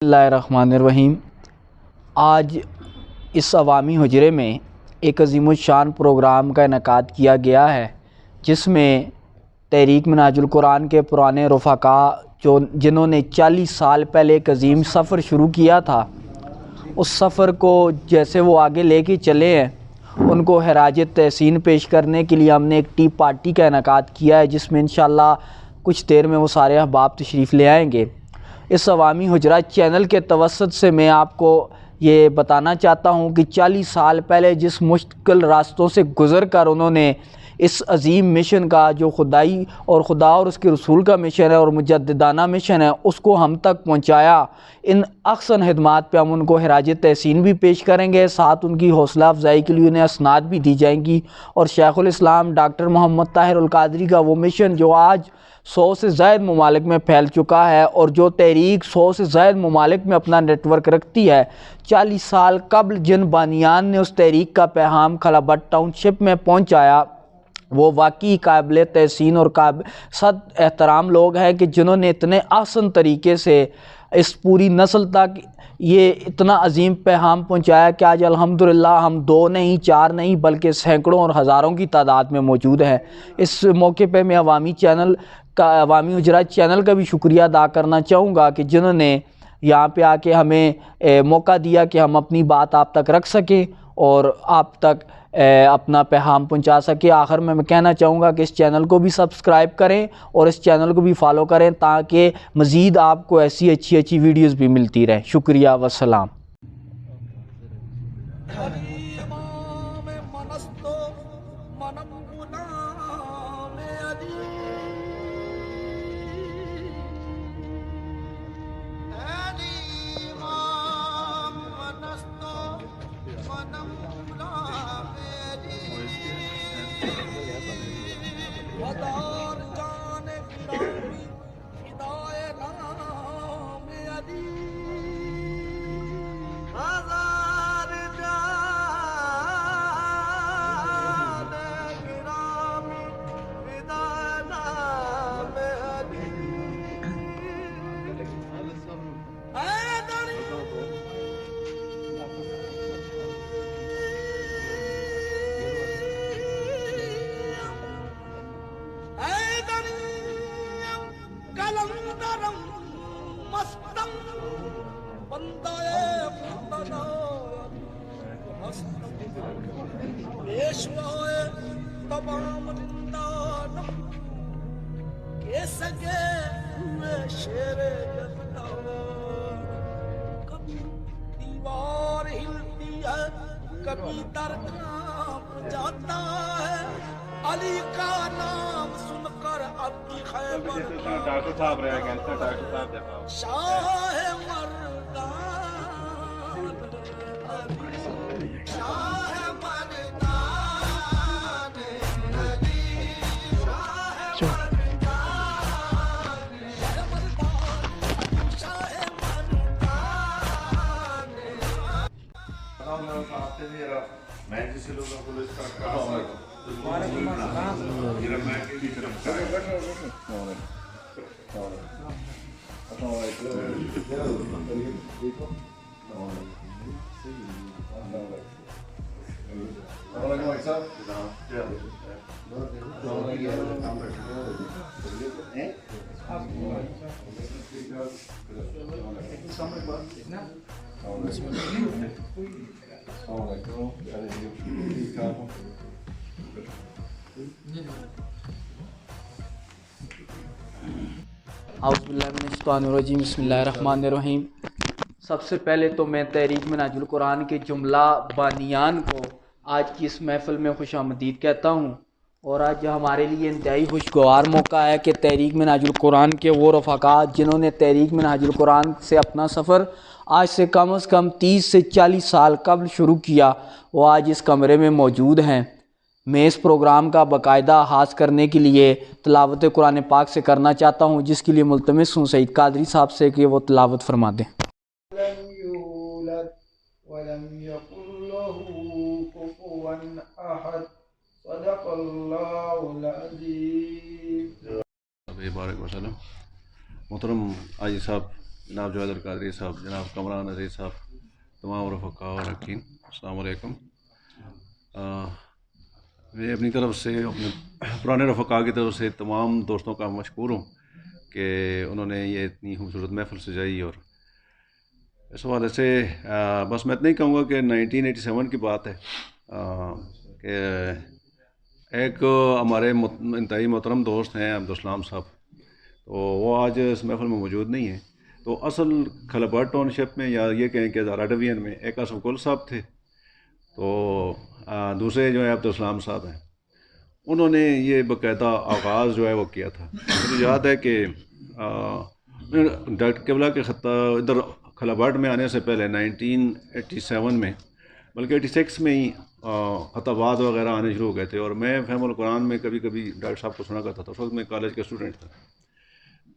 بسم اللہ الرحمن الرحیم۔ آج اس عوامی حجرے میں ایک عظیم الشان پروگرام کا انعقاد کیا گیا ہے، جس میں تحریک منہاج القرآن کے پرانے رفقاء جنہوں نے 40 سال پہلے ایک عظیم سفر شروع کیا تھا، اس سفر کو جیسے وہ آگے لے کے چلے ہیں، ان کو خراج تحسین پیش کرنے کے لیے ہم نے ایک ٹی پارٹی کا انعقاد کیا ہے، جس میں انشاءاللہ کچھ دیر میں وہ سارے احباب تشریف لے آئیں گے۔ اس عوامی حجرہ چینل کے توسط سے میں آپ کو یہ بتانا چاہتا ہوں کہ 40 سال پہلے جس مشکل راستوں سے گزر کر انہوں نے اس عظیم مشن کا جو خدائی اور خدا اور اس کے رسول کا مشن ہے اور مجددانہ مشن ہے، اس کو ہم تک پہنچایا، ان احسن خدمات پہ ہم ان کو خراج تحسین بھی پیش کریں گے، ساتھ ان کی حوصلہ افزائی کے لیے انہیں اسناد بھی دی جائیں گی۔ اور شیخ الاسلام ڈاکٹر محمد طاہر القادری کا وہ مشن جو آج 100 سے زائد ممالک میں پھیل چکا ہے، اور جو تحریک 100 سے زائد ممالک میں اپنا نیٹ ورک رکھتی ہے، 40 سال قبل جن بانیان نے اس تحریک کا پیغام خلابت ٹاؤن شپ میں پہنچایا، وہ واقعی قابل تحسین اور صد احترام لوگ ہیں کہ جنہوں نے اتنے آسان طریقے سے اس پوری نسل تک یہ اتنا عظیم پیغام پہنچایا کہ آج الحمدللہ ہم 2 نہیں 4 نہیں بلکہ سینکڑوں اور ہزاروں کی تعداد میں موجود ہیں۔ اس موقع پہ میں عوامی حجرہ چینل کا بھی شکریہ ادا کرنا چاہوں گا کہ جنہوں نے یہاں پہ آ کے ہمیں موقع دیا کہ ہم اپنی بات آپ تک رکھ سکیں اور آپ تک اپنا پیغام پہنچا سکے۔ آخر میں کہنا چاہوں گا کہ اس چینل کو بھی سبسکرائب کریں اور اس چینل کو بھی فالو کریں تاکہ مزید آپ کو ایسی اچھی ویڈیوز بھی ملتی رہیں۔ شکریہ والسلام۔ پیشوائے تمام رندانم کے سگے ہوئے شیر جندار، کبھی دیوار ہلتی ہے کبھی در کانپ جاتا ہے، علی کا نام سن کر اب کی خیبر شاہ مردان اعوذ باللہ من الشیطان الرجیم۔ بسم اللہ الرحمن الرحیم۔ سب سے پہلے تو میں تحریک منہاج القرآن کے جملہ بانیان کو آج کی اس محفل میں خوش آمدید کہتا ہوں، اور آج ہمارے لیے انتہائی خوشگوار موقع ہے کہ تحریک منہاج القرآن کے وہ رفقاء جنہوں نے تحریک منہاج القرآن سے اپنا سفر آج سے کم از کم 30 سے 40 سال قبل شروع کیا، وہ آج اس کمرے میں موجود ہیں۔ میں اس پروگرام کا باقاعدہ آغاز کرنے کے لیے تلاوت قرآن پاک سے کرنا چاہتا ہوں، جس کے لیے ملتمس ہوں سعید قادری صاحب سے کہ وہ تلاوت فرما دیں۔ ولم يكن له كفوا أحد صدق الله العظيم۔ بارک وسلم۔ محترم آجی صاحب جناب جوید القادری صاحب، جناب کمران عزیز صاحب، تمام رفقا اور حقین، السلام علیکم۔ میں اپنی طرف سے، اپنے پرانے رفقا کی طرف سے تمام دوستوں کا مشکور ہوں کہ انہوں نے یہ اتنی خوبصورت محفل سجائی، اور اس حوالے سے بس میں اتنا ہی کہوں گا کہ 1987 کی بات ہے کہ ایک ہمارے انتہائی محترم دوست ہیں عبدالسلام صاحب، تو وہ آج اس محفل میں موجود نہیں ہیں۔ تو اصل خلبٹ ٹاؤن شپ میں، یا یہ کہیں کہ زارا ڈویژن میں، ایک اسف گل صاحب تھے، تو دوسرے جو ہے عبدالسلام صاحب ہیں، انہوں نے یہ باقاعدہ آغاز جو ہے وہ کیا تھا۔ مجھے یاد ہے کہ ڈاکٹر قبلہ کے خطہ ادھر خلبٹ میں آنے سے پہلے 1987 میں، بلکہ 86 میں ہی خطابات وغیرہ آنے شروع ہو گئے تھے، اور میں فہم القرآن میں کبھی کبھی ڈاکٹر صاحب کو سنا کرتا تھا۔ اس وقت میں کالج کا اسٹوڈنٹ تھا،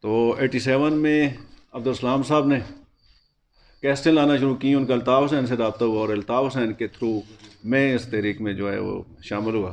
تو 87 میں عبدالسلام صاحب نے کیسٹیں لانا شروع کی، ان کا الطاف حسین سے رابطہ ہوا، اور الطاف حسین کے تھرو میں اس تحریک میں جو ہے وہ شامل ہوا۔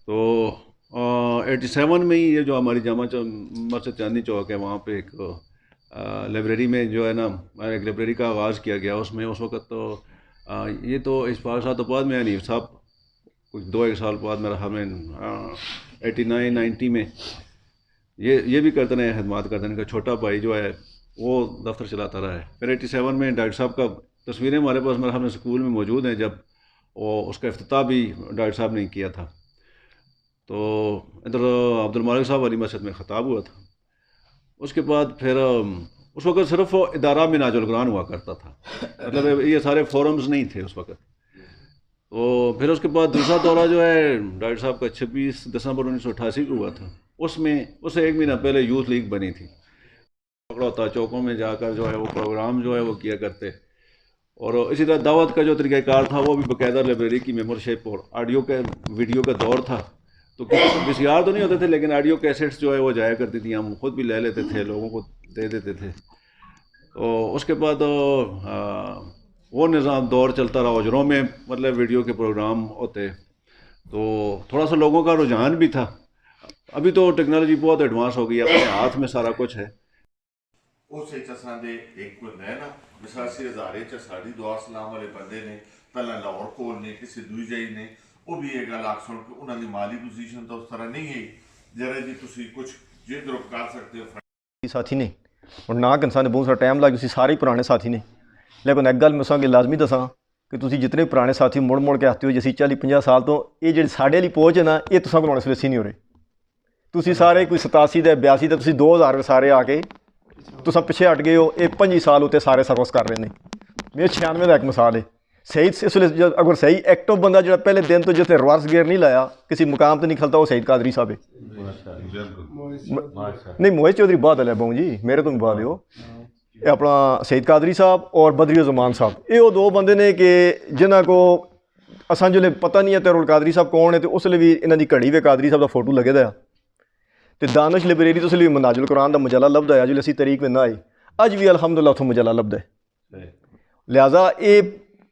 تو 87 میں ہی یہ جو ہماری جامع مسجد چاندنی چوک ہے، وہاں پہ ایک لائبریری میں جو ہے نا، ایک لائبریری کا آغاز کیا گیا۔ اس میں اس وقت تو یہ تو اشفاق صاحب تو بعد میں، حنیف صاحب کچھ 2-1 سال بعد، میرا ہمیں 89-90 میں یہ بھی کرتے رہے، خدمات کرتے ہیں۔ ان کا چھوٹا بھائی جو ہے وہ دفتر چلاتا رہا ہے۔ پھر 87 میں ڈاکٹر صاحب کا تصویریں ہمارے پاس میرا ہمیں اسکول میں موجود ہیں، جب وہ اس کا افتتاح بھی ڈاکٹر صاحب نے کیا تھا۔ تو ادھر عبدالمالک صاحب والی مسجد میں خطاب ہوا تھا۔ اس کے بعد پھر اس وقت صرف ادارہ منہاج القرآن ہوا کرتا تھا، مطلب یہ سارے فورمز نہیں تھے اس وقت۔ تو پھر اس کے بعد دوسرا دورہ جو ہے ڈاکٹر صاحب کا 26 دسمبر 1988 کو ہوا تھا۔ اس میں اس سے 1 مہینہ پہلے یوتھ لیگ بنی تھی، پکڑا ہوتا چوکوں میں جا کر جو ہے وہ پروگرام جو ہے وہ کیا کرتے، اور اسی طرح دعوت کا جو طریقہ کار تھا وہ بھی باقاعدہ لائبریری کی ممبرشپ اور آڈیو کا ویڈیو کا دور تھا۔ تو VCR تو نہیں ہوتے تھے، لیکن آڈیو کیسٹس جو ہے وہ جایا کرتی تھیں، ہم خود بھی لے لیتے تھے، لوگوں کو دے دیتے تھے۔ تو اس کے بعد وہ نظام دور چلتا رہا، اجروں میں مطلب ویڈیو کے پروگرام ہوتے، تو تھوڑا سا لوگوں کا رجحان بھی تھا۔ ابھی تو ٹیکنالوجی بہت ایڈوانس ہو گئی ہے، اپنے ہاتھ میں سارا کچھ ہے۔ اسے چساں دے ایک کوئی ہے نا، مثال سے ہزارے چ ساڑی دعا سلام والے بندے نے پہلے لاہور کول نے کسی دوئی جائی نے، وہ بھی یہ گل آخ سن کہ انہوں نے مالی پوزیشن تو اس طرح نہیں ہے جرے جی تسی کچھ جدھر کر سکتے ہو۔ ساتھی نے اور نہ کہ انسان نے بہت سارا ٹائم لگ گیا، سارے پرانے ساتھی نے، لیکن ایک گل میں ساں کہ لازمی دساں کہ تسی جتنے پرانے ساتھی مڑ مڑ کے آتے ہو، جیسے 40-50 سال تو یہ جی ساڑھے والی پہنچ ہے نا، یہ تساں کو اس ویلے سی نہیں ہو رہے۔ تسی سارے کوئی 87 دے 82 دے، تسی 2000 سارے آ کے تساں پیچھے ہٹ گئے ہو۔ یہ 25 سال ہوتے سارے سروس کر رہے ہیں۔ میرے 96 کا ایک مثال ہے، سعید اس ویلے اگر صحیح ایکٹو بندہ جو پہلے دن تو جس نے ریورس گیئر نہیں لایا، کسی مقام تو نہیں کھلتا، وہ سعید قادری صاحب ہے۔ نہیں، موہز چودھری بعد ہے بہوں جی، میرے تو بھی بعد ہو، یہ اپنا سعید قادری صاحب اور بدری الزمان صاحب، یہ وہ 2 بندے نے کہ جنہاں کو اساں جو پتہ نہیں ہے تیرول قادری صاحب کون ہے، تو اس لیے بھی انہوں کی گھڑی وے قادری صاحب کا فوٹو لگے دا، تو دانش لائبریری تو اس لیے منہاج القرآن کا مجلہ لبدا ہے، جو اسی تاریخ میں نہ آئی، اج بھی الحمدللہ اتوں مجلہ لبدا ہے۔ لہٰذا یہ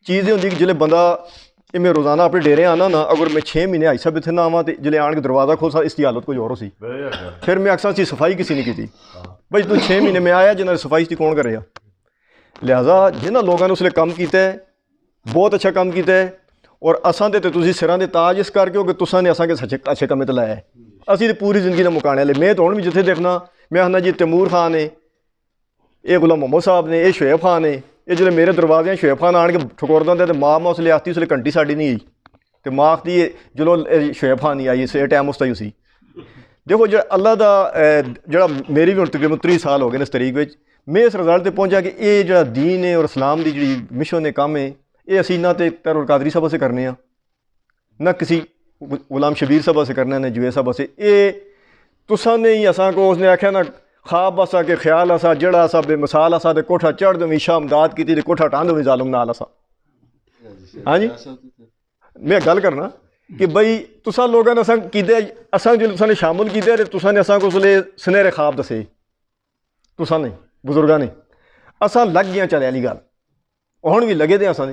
چیز ہوتی کہ جلے بندہ میں روزانہ اپنے ڈیرے آنا نا، اگر میں 6 مہینے آئی سب اتنے نہ آواں تو جلے آن کے دروازہ کھول سا، اس کی حالت کچھ اور سی۔ پھر میں اکثر سی صفائی کسی نہیں کی تھی، بھائی تو 6 مہینے میں آیا جنہوں نے صفائی کی کون کرے گا۔ لہٰذا جنہوں لوگوں نے اس لیے کام کیتا ہے، بہت اچھا کام کیتا ہے، اور اساں تے تسی سراں دے تاج اس کر کے ہو کہ تساں نے اساں کے اچھے کامے تے لایا ہے۔ اسی تو پوری زندگی نہ مکانے والے، میں تو ہن بھی جتھے دیکھنا میں آخنا جی تیمور خان ہے، یہ غلام محمد صاحب نے، یہ شعیب خان ہے، یہ جلے میرے دروازے شعیب خان آن کے ٹھکور دے تو ماں اس لیے آتی، اس لیے گھنٹی ساڑی نہیں آئی، تو ماں آختی ہے چلو شعیب خان نہیں آئی، اس ٹائم اس تھی اسی۔ دیکھو جو اللہ دا جڑا میری بھی ہوں تقریباً 30 سال ہو گئے اس طریق میں، میں اس رزلٹ تے پہنچا کہ یہ جڑا دین ہے اور اسلام دی جڑی مشن ہے کام ہے، یہ اسی نہ تے تیرول قادری صاحب سے کرنے ہیں، نہ کسی غلام شبیر صاحب سے کرنا، نہ جوید صاحب سے۔ یہ تساں نے ہی اساں کو اس نے آخیا نا خواب آسا کہ خیال آسا جڑا آسا بے مثال آسا تے کوٹھا چڑھ دو عشاء امداد کی تے کوٹھا ٹان دو ظالم نال آسا۔ ہاں جی میں گل کرنا کہ بھائی تساں لوگوں نے اساں کیتے، اساں جو تساں نے شامل کیتے تے تساں نے اساں کو اس لیے سنہرے خواب دسے، تساں نے بزرگاں نے، اساں لگ گیا چلے والی گل، ہن بھی لگے دے اساں نے۔